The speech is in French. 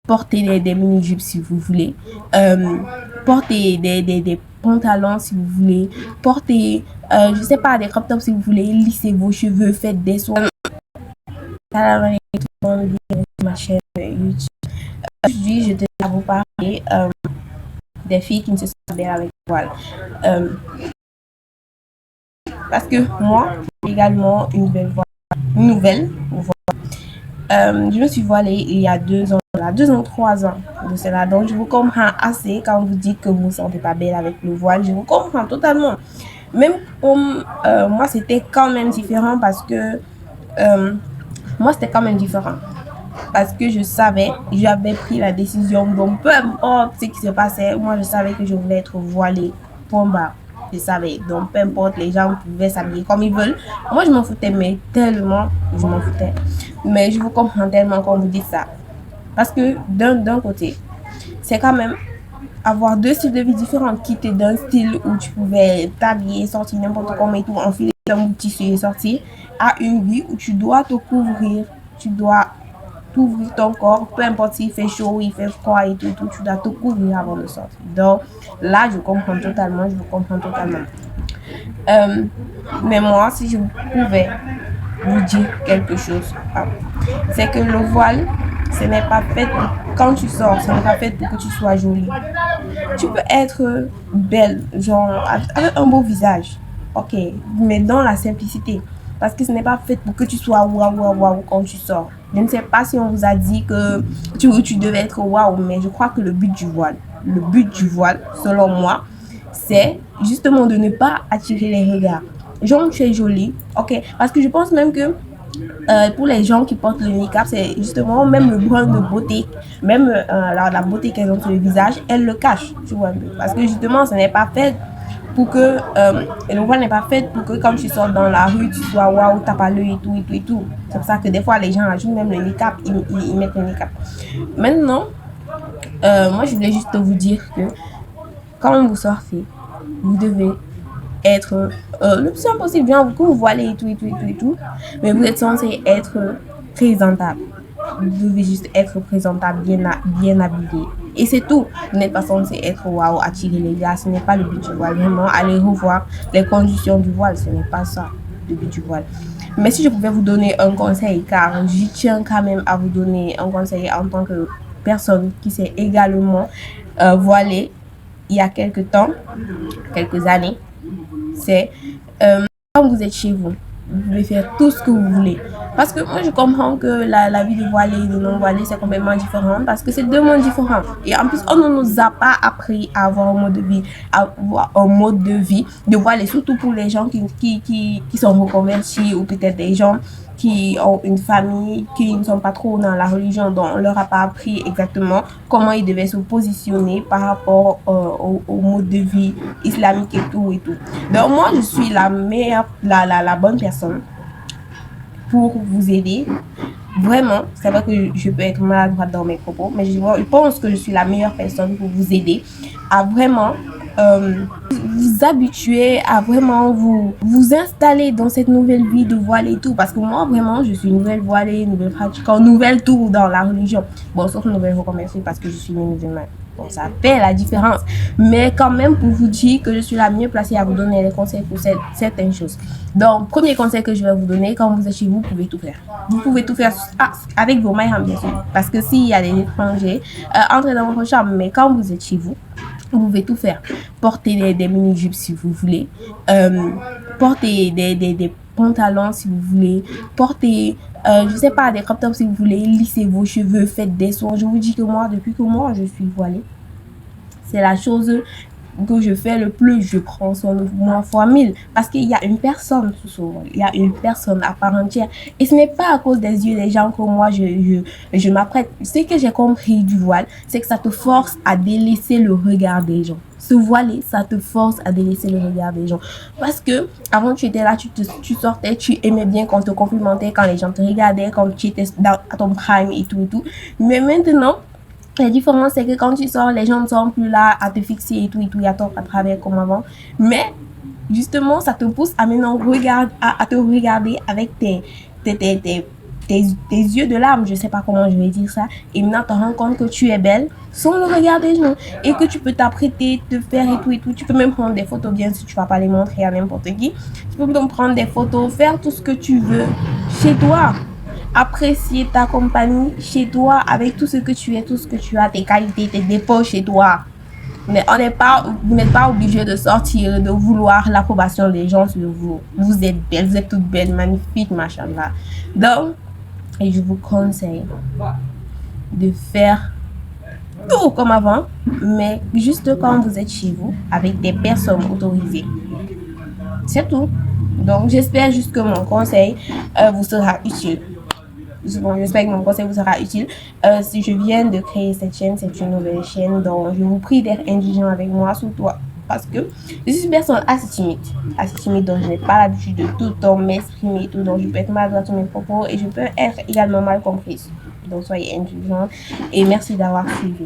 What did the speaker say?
porter des mini-jupes si vous voulez, porter des pantalons si vous voulez, porter, je sais pas, des crop tops si vous voulez, lisser vos cheveux, faites des soins. Ma chaîne YouTube. Aujourd'hui, je tenais à vous parler des filles qui ne se sentent belles avec le voile. Parce que moi, j'ai également une nouvelle voile. Je me suis voilée il y a 2 ans, 3 ans de cela. Donc, je vous comprends assez quand vous dites que vous ne vous sentez pas belle avec le voile. Je vous comprends totalement. Même comme moi, c'était quand même différent parce que c'était quand même différent. Parce que je savais, j'avais pris la décision, donc peu importe ce qui se passait, moi je savais que je voulais être voilée. Point barre. Je savais, donc peu importe, les gens pouvaient s'habiller comme ils veulent. Moi je m'en foutais, mais tellement je m'en foutais. Mais je vous comprends tellement quand vous dites ça. Parce que d'un côté, c'est quand même avoir 2 styles de vie différents, quitter d'un style où tu pouvais t'habiller, sortir n'importe comment et tout, enfiler un bout de tissu et sortir, à une vie où tu dois te couvrir, tu dois t'ouvrir ton corps, peu importe s'il fait chaud, il fait froid et tout, tu dois te couvrir avant de sortir. Donc là, je comprends totalement, je vous comprends totalement. Mais moi, si je pouvais vous dire quelque chose, c'est que le voile, ce n'est pas fait quand tu sors, ce n'est pas fait pour que tu sois jolie. Tu peux être belle, genre avec un beau visage, ok, mais dans la simplicité. Parce que ce n'est pas fait pour que tu sois waouh quand tu sors. Je ne sais pas si on vous a dit que tu devais être waouh, mais je crois que le but du voile, selon moi, c'est justement de ne pas attirer les regards. Genre, tu es jolie, ok, parce que je pense même que pour les gens qui portent le niqab, c'est justement même le brin de beauté, même la beauté qu'elles ont sur le visage, elles le cachent, tu vois un peu. Parce que justement, ce n'est pas fait pour que le voile n'est pas fait pour que quand tu sors dans la rue, tu sois waouh, t'as pas l'œil et tout et tout et tout. C'est pour ça que des fois les gens ajoutent même le niqab, ils mettent le niqab. Maintenant, moi je voulais juste vous dire que quand vous sortez, vous devez être le plus simple possible, genre vous voilez et tout et tout et tout et tout, mais vous êtes censé être présentable. Vous devez juste être présentable, bien habillé. Et c'est tout. Vous n'êtes pas censé être waouh, attirer les gars. Ce n'est pas le but du voile. Vraiment, allez revoir les conditions du voile. Ce n'est pas ça, le but du voile. Mais si je pouvais vous donner un conseil, car j'y tiens quand même à vous donner un conseil en tant que personne qui s'est également voilée il y a quelques temps, quelques années, c'est quand vous êtes chez vous, vous pouvez faire tout ce que vous voulez. Parce que moi, je comprends que la vie de voilée et de non-voilée, c'est complètement différent. Parce que c'est deux mondes différents. Et en plus, on ne nous a pas appris à avoir un mode de vie de voilée. Surtout pour les gens qui sont reconvertis ou peut-être des gens qui ont une famille, qui ne sont pas trop dans la religion, dont on leur a pas appris exactement comment ils devaient se positionner par rapport au mode de vie islamique et tout et tout. Donc moi, je suis la meilleure, la bonne personne pour vous aider. Vraiment, c'est vrai que je peux être maladroite dans mes propos, mais je pense que je suis la meilleure personne pour vous aider à vraiment vous habituer à vraiment vous installer dans cette nouvelle vie de voile et tout. Parce que moi, vraiment, je suis nouvelle voilée, nouvelle pratiquante, nouvelle tout dans la religion. Bon, sauf nouvelle reconvertie parce que je suis musulmane. Bon, ça fait la différence. Mais quand même, pour vous dire que je suis la mieux placée à vous donner les conseils pour certaines choses. Donc, premier conseil que je vais vous donner, quand vous êtes chez vous, vous pouvez tout faire. Vous pouvez tout faire avec vos mains, bien sûr. Parce que s'il y a des étrangers, entrez dans votre chambre. Mais quand vous êtes chez vous, vous pouvez tout faire. Porter des mini-jupes si vous voulez. Porter des pantalons si vous voulez. Porter, je sais pas, des crop tops si vous voulez. Lisser vos cheveux, faites des soins. Je vous dis que moi, depuis que moi, je suis voilée, c'est la chose que je fais le plus. Je prends soin de moi fois 1000 parce qu'il y a une personne sous ce voile, il y a une personne à part entière et ce n'est pas à cause des yeux des gens que moi je m'apprête. Ce que j'ai compris du voile, c'est que ça te force à délaisser le regard des gens. Se voiler, ça te force à délaisser le regard des gens. Parce que avant tu étais là, tu sortais, tu aimais bien qu'on te complimentait, quand les gens te regardaient, quand tu étais à ton prime et tout et tout. Mais maintenant, la différence, c'est que quand tu sors, les gens ne sont plus là à te fixer et tout, à travers comme avant. Mais justement, ça te pousse à maintenant à te regarder avec tes tes yeux de larmes, je sais pas comment je vais dire ça, et maintenant te rends compte que tu es belle sans le regard des gens et que tu peux t'apprêter, te faire et tout et tout. Tu peux même prendre des photos, bien sûr, tu vas pas les montrer à n'importe qui. Tu peux même prendre des photos, faire tout ce que tu veux chez toi. Apprécier ta compagnie chez toi avec tout ce que tu es, tout ce que tu as, tes qualités, tes dépôts chez toi. Mais vous n'êtes pas obligé de sortir, de vouloir l'approbation des gens sur vous. Vous êtes belle, vous êtes toute belle, magnifique, machallah. Donc, et je vous conseille de faire tout comme avant, mais juste quand vous êtes chez vous, avec des personnes autorisées. C'est tout. Donc, j'espère juste que mon conseil vous sera utile. Bon, j'espère que mon conseil vous sera utile. Si je viens de créer cette chaîne, c'est une nouvelle chaîne, donc je vous prie d'être indulgent avec moi, surtout parce que je suis une personne assez timide, donc je n'ai pas l'habitude de tout le temps m'exprimer et tout, donc je peux être maladroite sur mes propos et je peux être également mal comprise. Donc soyez indulgents et merci d'avoir suivi.